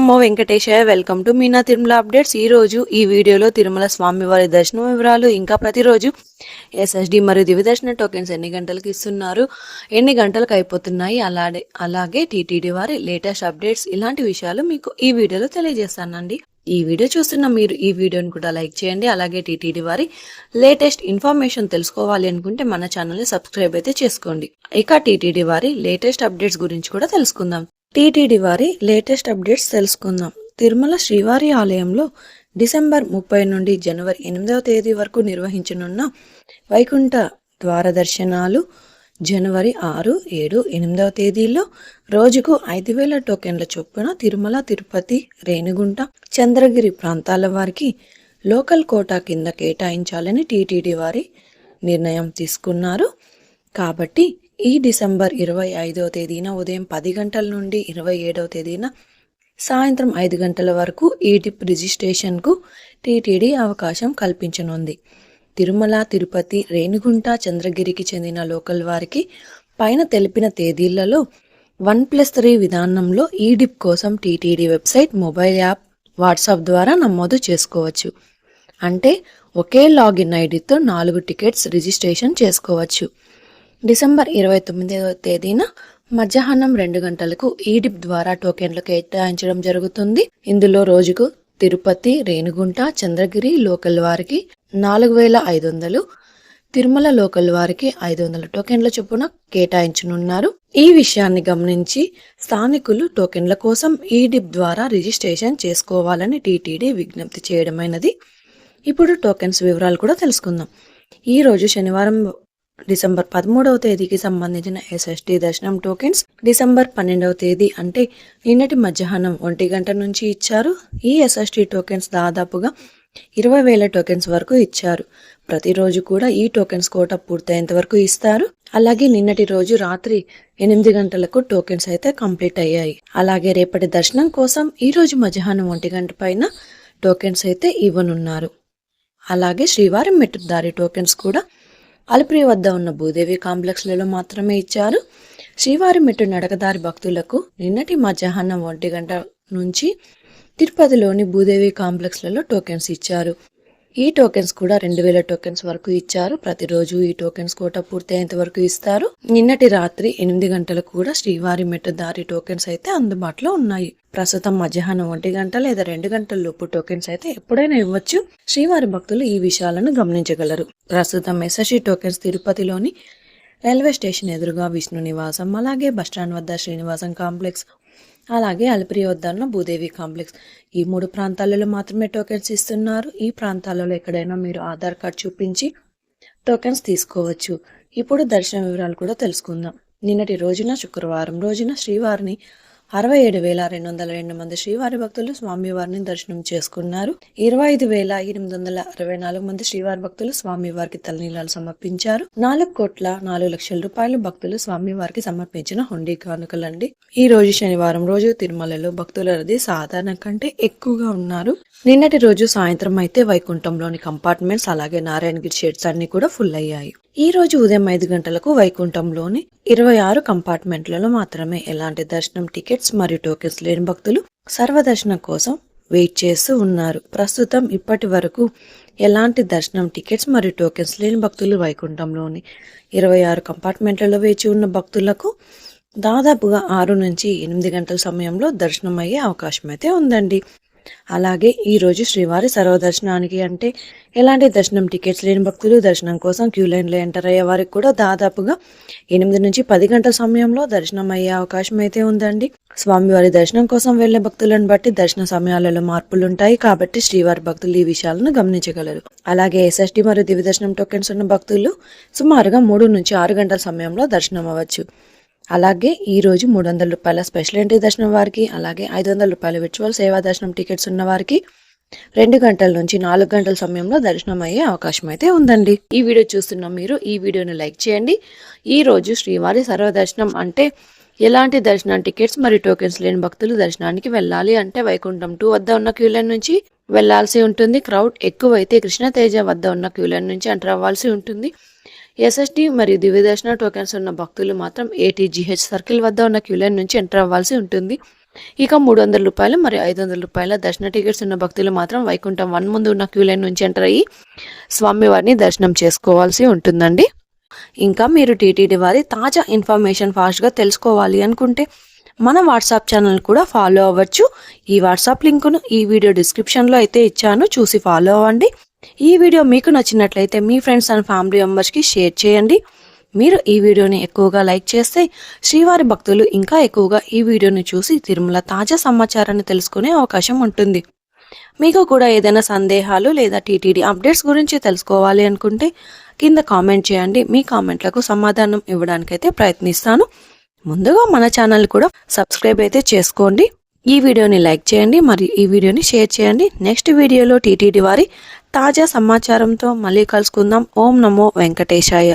Namo Venkatesaya. Welcome to Meena Tirumala updates. ఈ రోజు ఈ వీడియోలో తిరుమల స్వామివారి దర్శనం వివరాలు, ఇంకా ప్రతిరోజు ఎస్ఎస్డి మరియు దివ్య దర్శన టోకెన్స్ ఎన్ని గంటలకు ఇస్తున్నారు, ఎన్ని గంటలకు అయిపోతున్నాయి, అలాగే టీటీడీ వారి లేటెస్ట్ అప్డేట్స్, ఇలాంటి విషయాలు మీకు ఈ వీడియోలో తెలియజేస్తానండి. ఈ వీడియో చూస్తున్న మీరు ఈ వీడియోని కూడా లైక్ చేయండి. అలాగే టీటీడీ వారి లేటెస్ట్ ఇన్ఫర్మేషన్ తెలుసుకోవాలి అనుకుంటే మన ఛానల్ని సబ్స్క్రైబ్ అయితే చేసుకోండి. ఇక టీటీడీ వారి లేటెస్ట్ అప్డేట్స్ గురించి కూడా తెలుసుకుందాం. టీటీడీ వారి లేటెస్ట్ అప్డేట్స్ తెలుసుకుందాం. తిరుమల శ్రీవారి ఆలయంలో డిసెంబర్ 30 నుండి జనవరి 8వ తేదీ వరకు నిర్వహించనున్న వైకుంఠ ద్వార దర్శనాలు జనవరి 6, 7, 8వ తేదీల్లో రోజుకు 5,000 టోకెన్ల చొప్పున తిరుమల, తిరుపతి, రేణిగుంట, చంద్రగిరి ప్రాంతాల వారికి లోకల్ కోటా కింద కేటాయించాలని టీటీడీ వారి నిర్ణయం తీసుకున్నారు. కాబట్టి ఈ డిసెంబర్ 25వ తేదీన ఉదయం 10 గంటల నుండి 27వ తేదీన సాయంత్రం 5 గంటల వరకు ఈ డిప్ రిజిస్ట్రేషన్కు టీటీడీ అవకాశం కల్పించనుంది. తిరుమల, తిరుపతి, రేణిగుంట, చంద్రగిరికి చెందిన లోకల్ వారికి పైన తెలిపిన తేదీలలో 1+3 విధానంలో ఈ డిప్ కోసం TTD website, mobile app, WhatsApp ద్వారా నమోదు చేసుకోవచ్చు. అంటే ఒకే లాగిన్ ఐడితో 4 టికెట్స్ రిజిస్ట్రేషన్ చేసుకోవచ్చు. డిసెంబర్ 29వ తేదీన మధ్యాహ్నం 2 గంటలకు ఈ డిప్ ద్వారా టోకెన్లు కేటాయించడం జరుగుతుంది. ఇందులో రోజుకు తిరుపతి, రేణిగుంట, చంద్రగిరి లోకల్ వారికి 4,500, తిరుమల లోకల్ వారికి 500 టోకెన్ల చొప్పున కేటాయించనున్నారు. ఈ విషయాన్ని గమనించి స్థానికులు టోకెన్ల కోసం ఈ డిప్ ద్వారా రిజిస్ట్రేషన్ చేసుకోవాలని టీటీడీ విజ్ఞప్తి చేయడమైనది. ఇప్పుడు టోకెన్స్ వివరాలు కూడా తెలుసుకుందాం. ఈ రోజు శనివారం డిసెంబర్ 13వ తేదీకి సంబంధించిన ఎస్ఎస్టీ దర్శనం టోకెన్స్ డిసెంబర్ 12వ తేదీ అంటే నిన్నటి మధ్యాహ్నం 1 గంట నుంచి ఇచ్చారు. ఈ ఎస్ఎస్టీ టోకెన్స్ దాదాపుగా 20,000 టోకెన్స్ వరకు ఇచ్చారు. ప్రతిరోజు కూడా ఈ టోకెన్స్ కోట పూర్తయ్యేంత వరకు ఇస్తారు. అలాగే నిన్నటి రోజు రాత్రి 8 గంటలకు టోకెన్స్ అయితే కంప్లీట్ అయ్యాయి. అలాగే రేపటి దర్శనం కోసం ఈ రోజు మధ్యాహ్నం 1 గంట పైన టోకెన్స్ అయితే ఇవ్వనున్నారు. అలాగే శ్రీవారి మెట్టుదారి టోకెన్స్ కూడా అలిపిరి వద్ద ఉన్న భూదేవి కాంప్లెక్స్లలో మాత్రమే ఇచ్చారు. శ్రీవారి మెట్టు నడకదారి భక్తులకు నిన్నటి మధ్యాహ్నం 1 గంట నుంచి తిరుపతిలోని భూదేవి కాంప్లెక్స్లలో టోకెన్స్ ఇచ్చారు. ఈ టోకెన్స్ కూడా 2,000 టోకెన్స్ వరకు ఇచ్చారు. ప్రతిరోజు ఈ టోకెన్స్ కోట పూర్తయ్యేంత వరకు ఇస్తారు. నిన్నటి రాత్రి 8 గంటలకు కూడా శ్రీవారి మెట్టు దారి టోకెన్స్ అయితే అందుబాటులో ఉన్నాయి. ప్రస్తుతం మధ్యాహ్నం 1 గంట లేదా 2 గంటల లోపు టోకెన్స్ అయితే ఎప్పుడైనా ఇవ్వచ్చు. శ్రీవారి భక్తులు ఈ విషయాలను గమనించగలరు. ప్రస్తుతం ఎస్ఎస్సి టోకెన్స్ తిరుపతిలోని రైల్వే స్టేషన్ ఎదురుగా విష్ణు నివాసం, అలాగే బస్టాండ్ వద్ద శ్రీనివాసం కాంప్లెక్స్, అలాగే అలిపిరి వద్ద ఉన్న భూదేవి కాంప్లెక్స్, ఈ 3 ప్రాంతాలలో మాత్రమే టోకెన్స్ ఇస్తున్నారు. ఈ ప్రాంతాలలో ఎక్కడైనా మీరు ఆధార్ కార్డ్ చూపించి టోకెన్స్ తీసుకోవచ్చు. ఇప్పుడు దర్శన వివరాలు కూడా తెలుసుకుందాం. నిన్నటి రోజున శుక్రవారం రోజున శ్రీవారిని 67,202 మంది శ్రీవారి భక్తులు స్వామివారిని దర్శనం చేసుకున్నారు. 25,864 మంది శ్రీవారి భక్తులు స్వామివారికి తలనీలాలు సమర్పించారు. 4,04,00,000 రూపాయలు భక్తులు స్వామివారికి సమర్పించిన హుండీ కానుకలండి. ఈ రోజు శనివారం రోజు తిరుమలలో భక్తుల రద్దీ సాధారణ కంటే ఎక్కువగా ఉన్నారు. నిన్నటి రోజు సాయంత్రం అయితే వైకుంఠంలోని కంపార్ట్మెంట్స్, అలాగే నారాయణగిరి షెడ్స్ అన్ని కూడా ఫుల్ అయ్యాయి. ఈ రోజు ఉదయం 5 గంటలకు వైకుంఠంలోని 26 కంపార్ట్మెంట్లలో మాత్రమే ఎలాంటి దర్శనం టికెట్స్ మరియు టోకెన్స్ లేని భక్తులు సర్వదర్శనం కోసం వెయిట్ చేస్తూ ఉన్నారు. ప్రస్తుతం ఇప్పటి వరకు ఎలాంటి దర్శనం టికెట్స్ మరియు టోకెన్స్ లేని భక్తులు వైకుంఠంలోని 26 కంపార్ట్మెంట్లలో వేచి ఉన్న భక్తులకు దాదాపుగా 6 నుంచి 8 గంటల సమయంలో దర్శనం అయ్యే అవకాశం అయితే ఉందండి. అలాగే ఈ రోజు శ్రీవారి సర్వదర్శనానికి అంటే ఎలాంటి దర్శనం టికెట్స్ లేని భక్తులు దర్శనం కోసం క్యూ లైన్లో ఎంటర్ అయ్యే వారికి కూడా దాదాపుగా 8 నుంచి 10 గంటల సమయంలో దర్శనం అయ్యే అవకాశం అయితే ఉందండి. స్వామివారి దర్శనం కోసం వెళ్లే భక్తులను బట్టి దర్శన సమయాలలో మార్పులుంటాయి. కాబట్టి శ్రీవారి భక్తులు ఈ విషయాలను గమనించగలరు. అలాగే ఎస్ఎస్టీ మరియు దివ్య దర్శనం టోకెన్స్ ఉన్న భక్తులు సుమారుగా 3 నుంచి 6 గంటల సమయంలో దర్శనం అవ్వచ్చు. అలాగే ఈ రోజు 300 రూపాయల స్పెషల్ ఎంట్రీ దర్శనం వారికి, అలాగే 500 రూపాయల విర్చువల్ సేవా దర్శనం టికెట్స్ ఉన్న వారికి 2 గంటల నుంచి 4 గంటల సమయంలో దర్శనం అయ్యే అవకాశం అయితే ఉందండి. ఈ వీడియో చూస్తున్న మీరు ఈ వీడియోని లైక్ చేయండి. ఈ రోజు శ్రీవారి సర్వదర్శనం అంటే ఎలాంటి దర్శనం టికెట్స్ మరియు టోకెన్స్ లేని భక్తులు దర్శనానికి వెళ్ళాలి అంటే వైకుంఠం 2 వద్ద ఉన్న క్యూ లైన్ నుంచి వెళ్లాల్సి ఉంటుంది. క్రౌడ్ ఎక్కువైతే కృష్ణతేజ వద్ద ఉన్న క్యూ లైన్ నుంచి ఎంటర్ అవ్వాల్సి ఉంటుంది. ఎస్ఎస్టీ మరియు దివ్య దర్శన టోకెన్స్ ఉన్న భక్తులు మాత్రం ఏటీజీహెచ్ సర్కిల్ వద్ద ఉన్న క్యూ లైన్ నుంచి ఎంటర్ అవ్వాల్సి ఉంటుంది. ఇక 300 రూపాయలు మరియు 500 రూపాయల దర్శన టికెట్స్ ఉన్న భక్తులు మాత్రం వైకుంఠం 1 ముందు ఉన్న క్యూ లైన్ నుంచి ఎంటర్ అయ్యి స్వామివారిని దర్శనం చేసుకోవాల్సి ఉంటుందండి. ఇంకా మీరు టీటీడీ వారి తాజా ఇన్ఫర్మేషన్ ఫాస్ట్గా తెలుసుకోవాలి అనుకుంటే మన వాట్సాప్ ఛానల్ కూడా ఫాలో అవ్వచ్చు. ఈ వాట్సాప్ లింకును ఈ వీడియో డిస్క్రిప్షన్లో అయితే ఇచ్చాను, చూసి ఫాలో అవ్వండి. ఈ వీడియో మీకు నచ్చినట్లయితే మీ ఫ్రెండ్స్ అండ్ ఫ్యామిలీ మెంబర్స్కి షేర్ చేయండి. మీరు ఈ వీడియోని ఎక్కువగా లైక్ చేస్తే శ్రీవారి భక్తులు ఇంకా ఎక్కువగా ఈ వీడియోని చూసి తిరుమల తాజా సమాచారాన్ని తెలుసుకునే అవకాశం ఉంటుంది. మీకు కూడా ఏదైనా సందేహాలు లేదా టీటీడీ అప్డేట్స్ గురించి తెలుసుకోవాలి అనుకుంటే కింద కామెంట్ చేయండి. మీ కామెంట్లకు సమాధానం ఇవ్వడానికైతే ప్రయత్నిస్తాను. ముందుగా మన ఛానల్ కూడా సబ్స్క్రైబ్ అయితే చేసుకోండి. ఈ వీడియోని లైక్ చేయండి మరియు ఈ వీడియోని షేర్ చేయండి. నెక్స్ట్ వీడియోలో టీటీడీ వారి తాజా సమాచారంతో మళ్ళీ కలుసుకుందాం. ఓం నమో వెంకటేశాయ.